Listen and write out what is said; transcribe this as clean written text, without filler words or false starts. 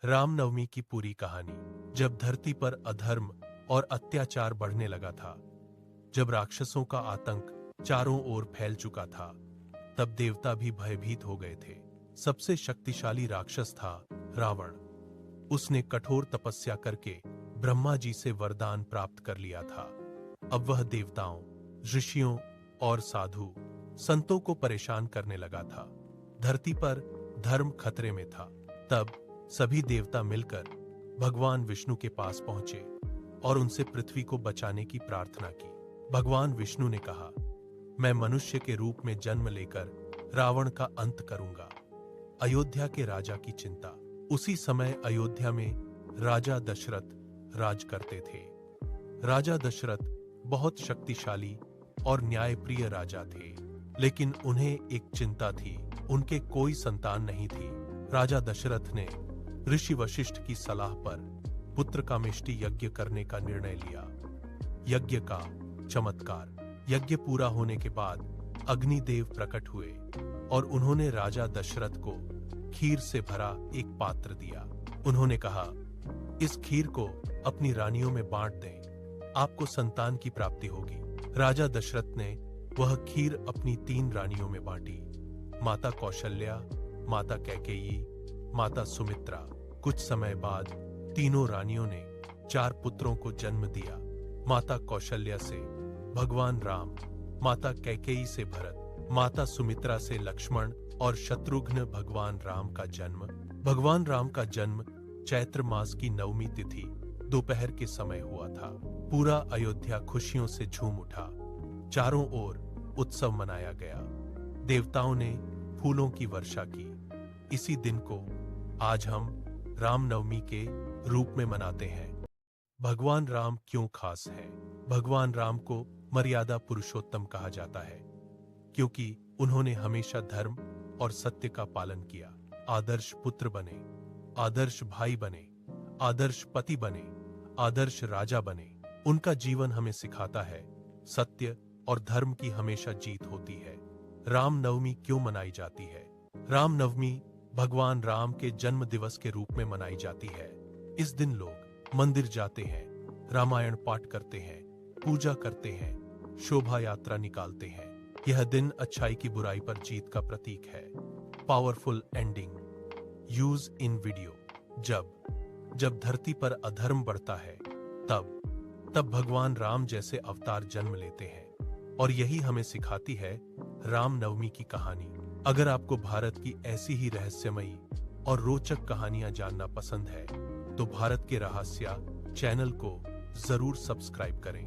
रामनवमी की पूरी कहानी। जब धरती पर अधर्म और अत्याचार बढ़ने लगा था, जब राक्षसों का आतंक चारों ओर फैल चुका था, तब देवता भी भयभीत हो गए थे। सबसे शक्तिशाली राक्षस था रावण। उसने कठोर तपस्या करके ब्रह्मा जी से वरदान प्राप्त कर लिया था। अब वह देवताओं, ऋषियों और साधु संतों को परेशान करने लगा था। धरती पर धर्म खतरे में था। तब सभी देवता मिलकर भगवान विष्णु के पास पहुंचे और उनसे पृथ्वी को बचाने की प्रार्थना की। भगवान विष्णु ने कहा, मैं मनुष्य के रूप में जन्म लेकर रावण का अंत करूंगा। अयोध्या के राजा की चिंता। उसी समय अयोध्या में राजा दशरथ राज करते थे। राजा दशरथ बहुत शक्तिशाली और न्यायप्रिय राजा थे, लेकिन उन्हें एक चिंता थी, उनके कोई संतान नहीं थी। राजा दशरथ ने ऋषि वशिष्ठ की सलाह पर पुत्र कामेष्टि यज्ञ करने का निर्णय लिया। यज्ञ का चमत्कार। यज्ञ पूरा होने के बाद अग्निदेव प्रकट हुए और उन्होंने राजा दशरथ को खीर से भरा एक पात्र दिया। उन्होंने कहा, इस खीर को अपनी रानियों में बांट दें, आपको संतान की प्राप्ति होगी। राजा दशरथ ने वह खीर अपनी 3 रानियों में बांटी, माता कौशल्या, माता कैकेयी, माता सुमित्रा। कुछ समय बाद तीनों रानियों ने 4 पुत्रों को जन्म दिया। माता कौशल्या से भगवान राम, माता कैकेयी से भरत, माता सुमित्रा से लक्ष्मण और शत्रुघ्न। भगवान राम का जन्म चैत्र मास की 9वीं तिथि दोपहर के समय हुआ था। पूरा अयोध्या खुशियों से झूम उठा। चारों ओर उत्सव मनाया गया। देवताओं ने फूलों की वर्षा की। इसी दिन को आज हम रामनवमी के रूप में मनाते हैं। भगवान राम क्यों खास है? भगवान राम को मर्यादा पुरुषोत्तम कहा जाता है, क्योंकि उन्होंने हमेशा धर्म और सत्य का पालन किया। आदर्श पुत्र बने, आदर्श भाई बने, आदर्श पति बने, आदर्श राजा बने। उनका जीवन हमें सिखाता है, सत्य और धर्म की हमेशा जीत होती है। रामनवमी क्यों मनाई जाती है? रामनवमी भगवान राम के जन्म दिवस के रूप में मनाई जाती है। इस दिन लोग मंदिर जाते हैं, रामायण पाठ करते हैं, पूजा करते हैं, शोभा यात्रा निकालते हैं। यह दिन अच्छाई की बुराई पर जीत का प्रतीक है। Powerful ending. Use in video. जब धरती पर अधर्म बढ़ता है, तब भगवान राम जैसे अवतार जन्म लेते हैं, और यही हमें सिखाती है रामनवमी की कहानी। अगर आपको भारत की ऐसी ही रहस्यमयी और रोचक कहानियां जानना पसंद है, तो भारत के रहस्य चैनल को जरूर सब्सक्राइब करें।